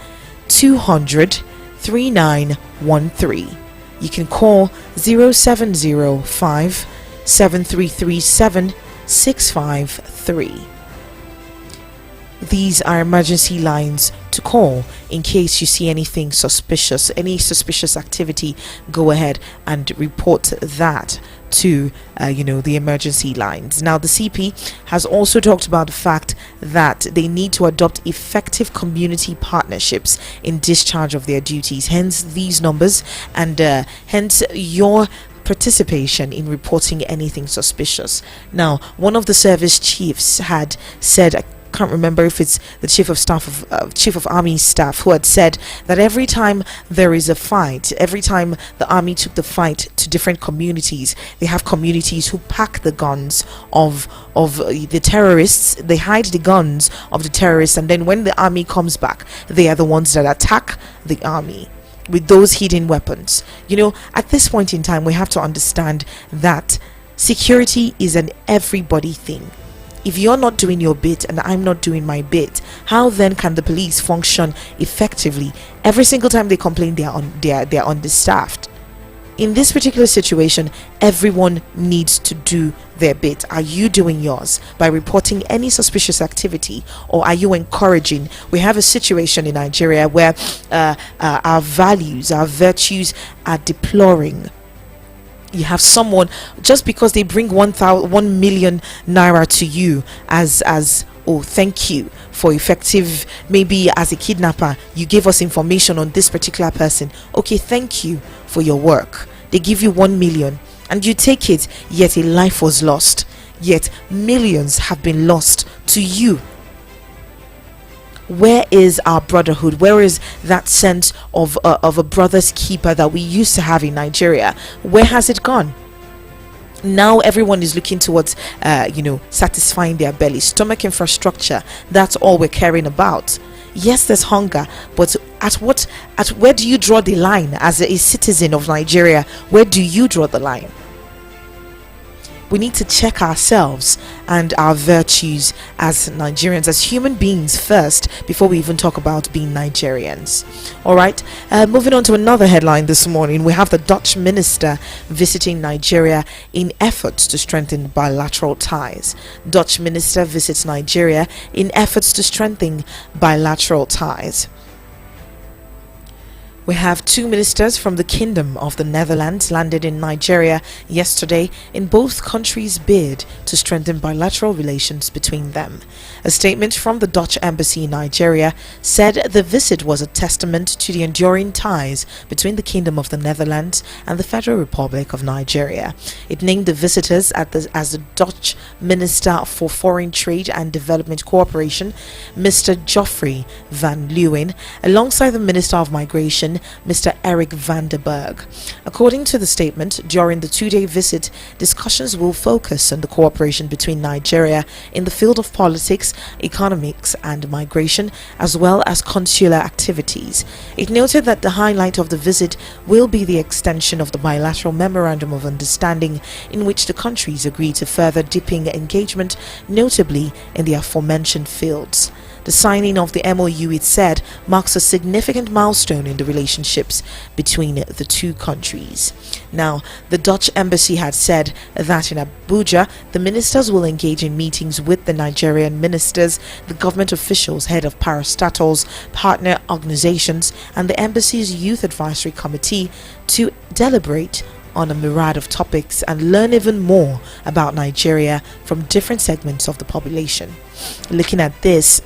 200 3913. You can call 0705 7337 653. These are emergency lines to call in case you see anything suspicious, any suspicious activity. Go ahead and report that to the emergency lines. Now, the CP has also talked about the fact that they need to adopt effective community partnerships in discharge of their duties, hence these numbers, and hence your participation in reporting anything suspicious. Now, one of the service chiefs had said, I can't remember if it's the chief of army staff, who had said that every time there is a fight, every time the army took the fight to different communities, they have communities who pack the guns of the terrorists, they hide the guns of the terrorists, and then when the army comes back, they are the ones that attack the army with those hidden weapons. At this point in time, we have to understand that security is an everybody thing. If you're not doing your bit and I'm not doing my bit, how then can the police function effectively? Every single time they complain, they're understaffed. In this particular situation, everyone needs to do their bit. Are you doing yours by reporting any suspicious activity, or are you encouraging? We have a situation in Nigeria where our values, our virtues are deploring. You have someone, just because they bring 1 million naira to you as oh, thank you for effective, maybe as a kidnapper, you gave us information on this particular person. Okay, thank you for your work. They give you 1 million and you take it, yet a life was lost. Yet millions have been lost to you. Where is our brotherhood? Where is that sense of a brother's keeper that we used to have in Nigeria? Where has it gone? Now everyone is looking towards satisfying their belly. Stomach infrastructure, that's all we're caring about. Yes, there's hunger, but where do you draw the line as a citizen of Nigeria? Where do you draw the line? We need to check ourselves and our virtues as Nigerians, as human beings first, before we even talk about being Nigerians. All right, moving on to another headline this morning. We have the Dutch minister visiting Nigeria in efforts to strengthen bilateral ties. Dutch minister visits Nigeria in efforts to strengthen bilateral ties. We have 2 ministers from the Kingdom of the Netherlands landed in Nigeria yesterday in both countries' bid to strengthen bilateral relations between them. A statement from the Dutch Embassy in Nigeria said the visit was a testament to the enduring ties between the Kingdom of the Netherlands and the Federal Republic of Nigeria. It named the visitors as the Dutch Minister for Foreign Trade and Development Cooperation, Mr. Geoffrey van Leeuwen, alongside the Minister of Migration, Mr. Eric van der Berg. According to the statement, during the 2-day visit, discussions will focus on the cooperation between Nigeria in the field of politics, economics and migration, as well as consular activities. It noted that the highlight of the visit will be the extension of the bilateral memorandum of understanding in which the countries agree to further deepening engagement, notably in the aforementioned fields. The signing of the MOU, it said, marks a significant milestone in the relationships between the two countries. Now, the Dutch embassy had said that in Abuja, the ministers will engage in meetings with the Nigerian ministers, the government officials, head of parastatals, partner organizations, and the embassy's youth advisory committee to deliberate on a myriad of topics and learn even more about Nigeria from different segments of the population. Looking at this,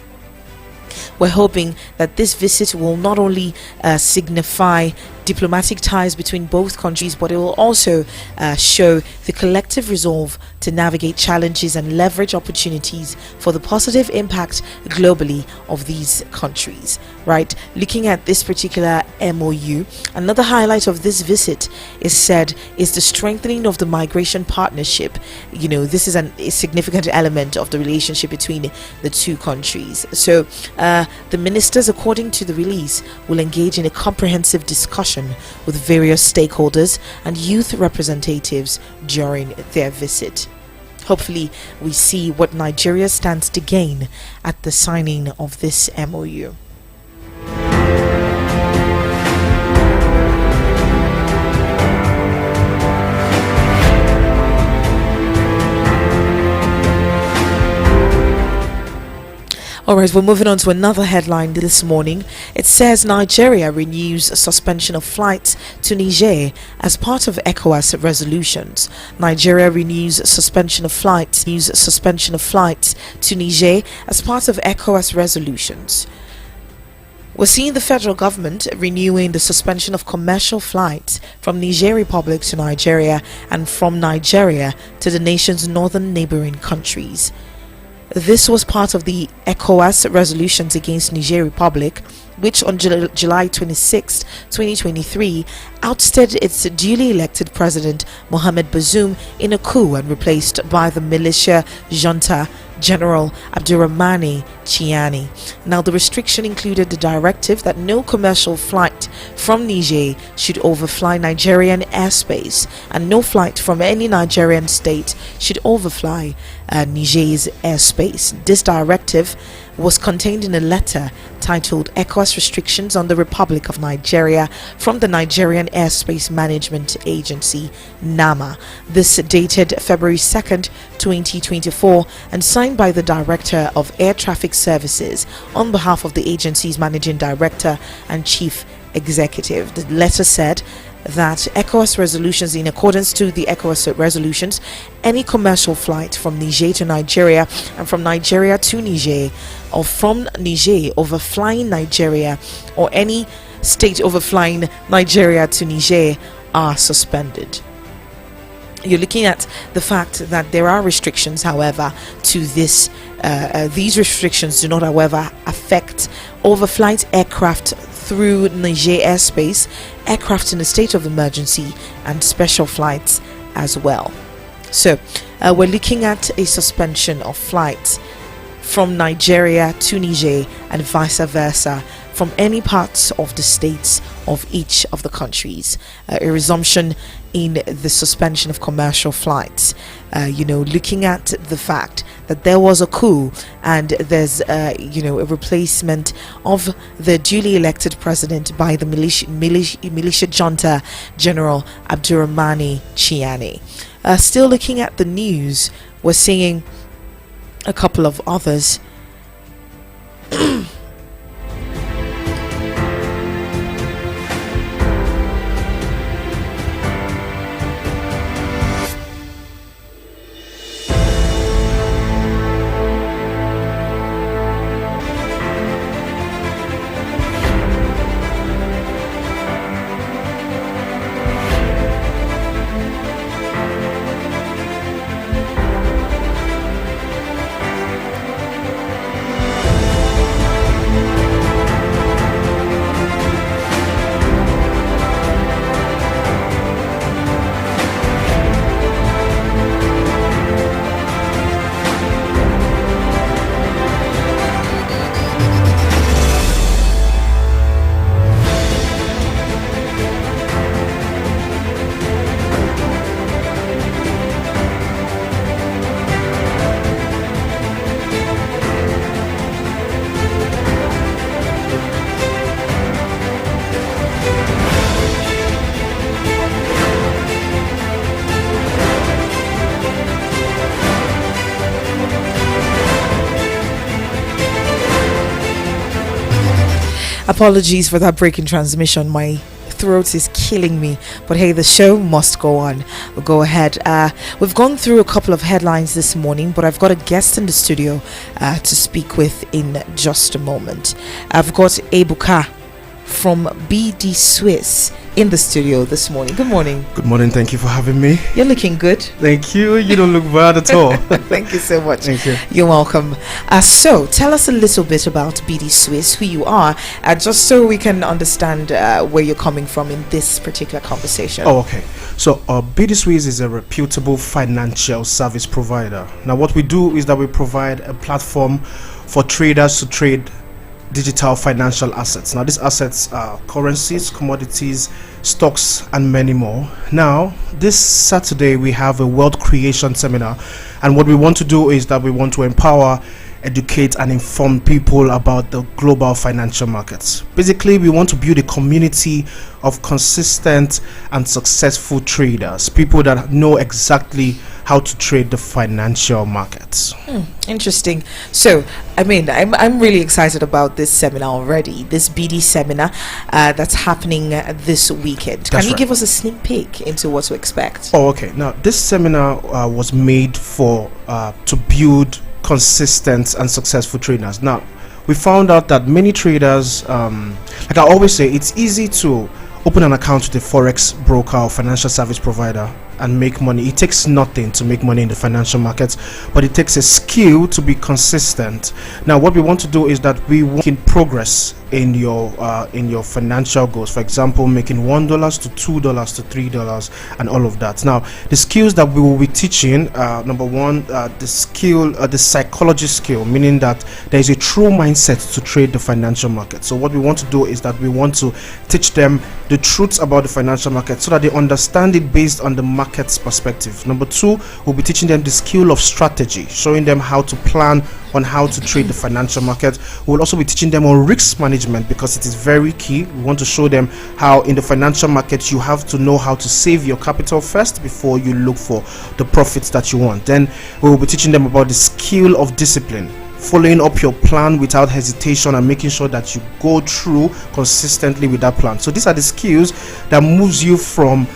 we're hoping that this visit will not only signify diplomatic ties between both countries, but it will also show the collective resolve to navigate challenges and leverage opportunities for the positive impact globally of these countries. Right? Looking at this particular MOU, another highlight of this visit is the strengthening of the migration partnership. You know, this is a significant element of the relationship between the two countries. So the ministers, according to the release, will engage in a comprehensive discussion with various stakeholders and youth representatives during their visit. Hopefully, we see what Nigeria stands to gain at the signing of this MOU. Alright, we're moving on to another headline this morning. It says Nigeria renews suspension of flights to Niger as part of ECOWAS resolutions. Nigeria renews suspension of flights to Niger as part of ECOWAS resolutions. We're seeing the federal government renewing the suspension of commercial flights from Niger Republic to Nigeria and from Nigeria to the nation's northern neighboring countries. This was part of the ECOWAS resolutions against Niger Republic, which on July 26, 2023, ousted its duly elected president Mohamed Bazoum in a coup and replaced by the militia junta General Abdurrahmani Chiani. Now, the restriction included the directive that no commercial flight from Niger should overfly Nigerian airspace, and no flight from any Nigerian state should overfly Niger's airspace. This directive was contained in a letter titled ECOWAS Restrictions on the Republic of Nigeria from the Nigerian Airspace Management Agency, NAMA. This dated February 2nd, 2024 and signed by the Director of Air Traffic Services on behalf of the agency's Managing Director and Chief Executive. The letter said that ECOWAS resolutions, in accordance to the ECOWAS resolutions, any commercial flight from Niger to Nigeria and from Nigeria to Niger, or from Niger overflying Nigeria, or any state overflying Nigeria to Niger are suspended. You're looking at the fact that there are restrictions, however, to this. These restrictions do not, however, affect overflight aircraft through Niger airspace, aircraft in a state of emergency, and special flights as well. So we're looking at a suspension of flights from Nigeria to Niger and vice versa from any parts of the states of each of the countries. A resumption in the suspension of commercial flights. Looking at the fact that there was a coup and there's a replacement of the duly elected president by the militia junta General Abdurrahmani Chiani. Still looking at the news, we're seeing a couple of others. Apologies for that break in transmission. My throat is killing me, but hey, the show must go on. We'll go ahead. We've gone through a couple of headlines this morning, but I've got a guest in the studio to speak with in just a moment. I've got Ebuka from BD Swiss in the studio this morning. Good morning. Good morning. Thank you for having me. You're looking good. Thank you. You don't look bad at all. Thank you so much. Thank you. You're welcome. So tell us a little bit about BD Swiss, who you are, just so we can understand where you're coming from in this particular conversation. Oh, okay. So BD Swiss is a reputable financial service provider. Now what we do is that we provide a platform for traders to trade digital financial assets. Now these assets are currencies, commodities, stocks, and many more. Now this Saturday we have a wealth creation seminar, and what we want to do is that we want to empower, educate, and inform people about the global financial markets. Basically, we want to build a community of consistent and successful traders, people that know exactly how to trade the financial markets. Interesting. So, I mean, I'm really excited about this seminar already, this BD seminar that's happening this weekend. Can you give us a sneak peek into what to expect? Oh, okay. Now, this seminar was made for to build consistent and successful traders. Now, we found out that many traders, like I always say, it's easy to open an account with a forex broker or financial service provider and make money. It takes nothing to make money in the financial markets, but it takes a skill to be consistent. Now what we want to do is that we work in progress in your financial goals. For example, making $1 to $2 to $3 and all of that. Now the skills that we will be teaching, number one, the skill, the psychology skill, meaning that there is a true mindset to trade the financial market. So what we want to do is that we want to teach them the truths about the financial market so that they understand it based on the market's perspective. Number two, we'll be teaching them the skill of strategy, showing them how to plan on how to trade the financial market. We'll also be teaching them on risk management because it is very key. We want to show them how in the financial market you have to know how to save your capital first before you look for the profits that you want. Then we will be teaching them about the skill of discipline, following up your plan without hesitation and making sure that you go through consistently with that plan. So these are the skills that moves you from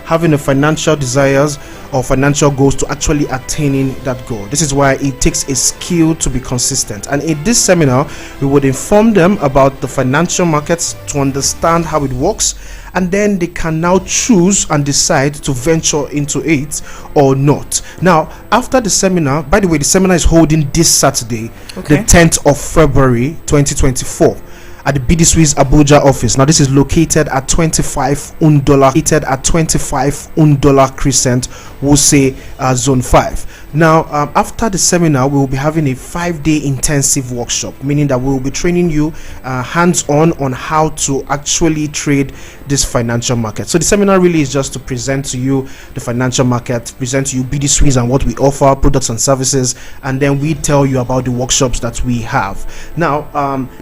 having a financial desires or financial goals to actually attaining that goal. This is why it takes a skill to be consistent. And in this seminar, we would inform them about the financial markets to understand how it works, and then they can now choose and decide to venture into it or not. Now, after the seminar, by the way, the seminar is holding this Saturday, the 10th of February 2024. At the BD Swiss Abuja office. Now this is located at 25 Undola Crescent, Wuse, Zone 5. Now after the seminar, we will be having a 5-day intensive workshop, meaning that we will be training you hands-on how to actually trade this financial market. So the seminar really is just to present to you the financial market, present to you BD Swiss and what we offer, products and services, and then we tell you about the workshops that we have. Now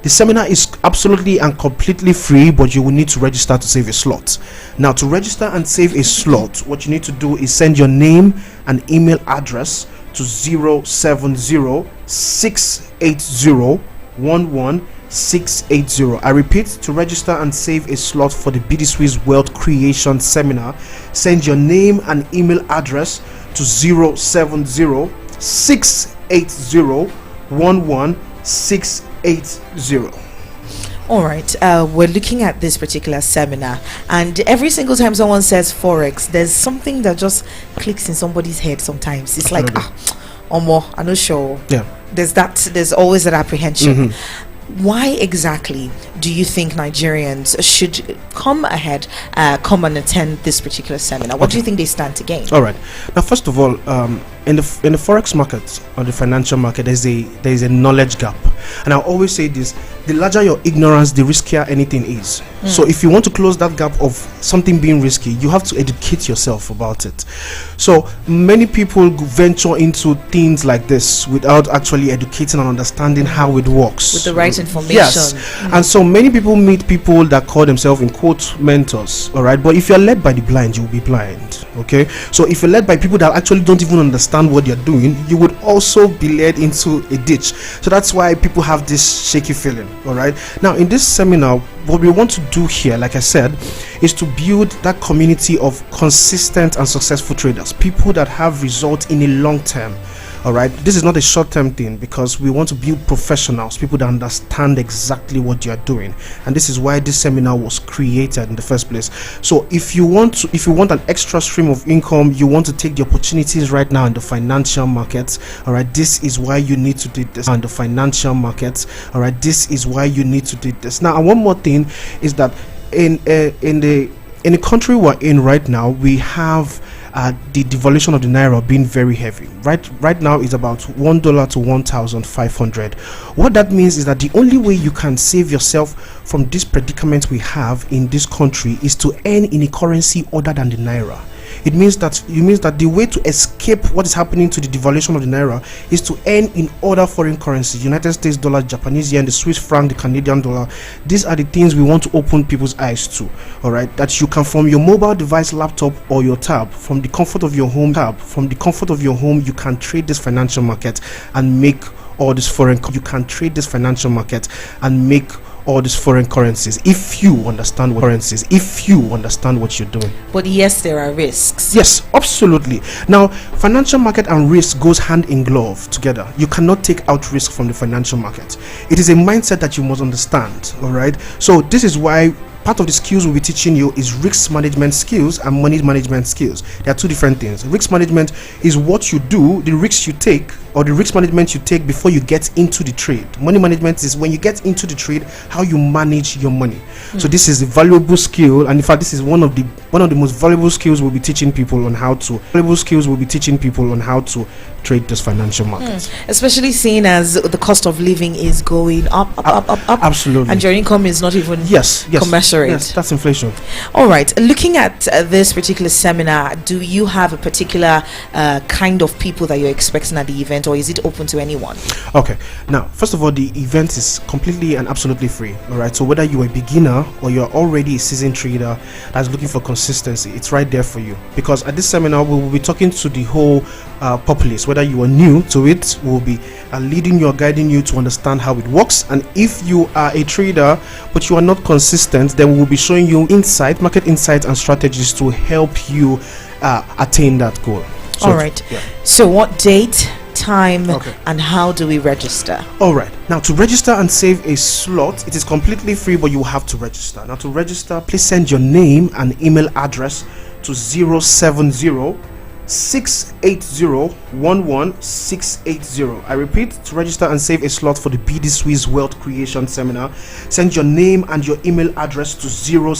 the seminar is absolutely and completely free, but you will need to register to save a slot. Now to register and save a slot, what you need to do is send your name and email address to 070-680-11680. I repeat, to register and save a slot for the BD Swiss Wealth Creation Seminar, send your name and email address to 070-680-11680. All right, we're looking at this particular seminar, and every single time someone says forex, there's something that just clicks in somebody's head. Sometimes it's like, I'm not sure. Yeah, there's always that apprehension. Why exactly do you think Nigerians should come and attend this particular seminar? What do you think they stand to gain? All right. Now, first of all, in the forex market or the financial market, there is a knowledge gap, and I always say this: the larger your ignorance, the riskier anything is. So if you want to close that gap of something being risky, you have to educate yourself about it. So many people venture into things like this without actually educating and understanding how it works with the right information. Yes. And so many people meet people that call themselves in quote mentors, all right, but if you're led by the blind, you'll be blind. Okay, so if you're led by people that actually don't even understand what you're doing, you would also be led into a ditch. So that's why people have this shaky feeling. All right, now in this seminar, what we want to do here, like I said, is to build that community of consistent and successful traders, people that have results in a long term. All right, this is not a short-term thing, because we want to build professionals, people that understand exactly what you are doing, and this is why this seminar was created in the first place. So if you want an extra stream of income, you want to take the opportunities right now in the financial markets. All right, this is why you need to do this. And the financial markets. All right, this is why you need to do this. Now, and one more thing is that in the country we're in right now, we have the devaluation of the naira being very heavy. Right now is about $1 to 1,500. What that means is that the only way you can save yourself from this predicament we have in this country is to earn in a currency other than the naira. It means that the way to escape what is happening to the devaluation of the naira is to earn in other foreign currencies: United States dollar, Japanese yen, the Swiss franc, the Canadian dollar. These are the things we want to open people's eyes to. All right, that you can, from your mobile device, laptop, or your tab, from the comfort of your home, you can trade this financial market and make all this foreign. You can trade this financial market and make all these foreign currencies if you understand what you're doing. But yes, there are risks. Yes, absolutely. Now, financial market and risk goes hand in glove together. You cannot take out risk from the financial market. It is a mindset that you must understand. All right, so this is why part of the skills we'll be teaching you is risk management skills and money management skills. They are two different things. Risk management is what you do, the risks you take, or the risk management you take before you get into the trade. Money management is when you get into the trade, how you manage your money. So this is a valuable skill, and in fact, this is one of the most valuable skills we'll be teaching people on how to trade this financial market. Especially seeing as the cost of living is going up. Absolutely. And your income is not even commensurate. Yes, that's inflation. All right. Looking at this particular seminar, do you have a particular kind of people that you're expecting at the event, or is it open to anyone? Okay. Now, first of all, the event is completely and absolutely free. All right. So whether you're a beginner or you're already a seasoned trader that's looking for consistency, it's right there for you. Because at this seminar, we will be talking to the whole populace. Whether you are new to it, we'll be leading you or guiding you to understand how it works. And if you are a trader but you are not consistent, then we will be showing you market insights and strategies to help you attain that goal. So, all right. So what date, time, and how do we register? All right. Now, to register and save a slot, it is completely free, but you will have to register. Now, to register, please send your name and email address to 070-680-11680. I repeat, to register and save a slot for the BD Swiss Wealth Creation Seminar, send your name and your email address to 070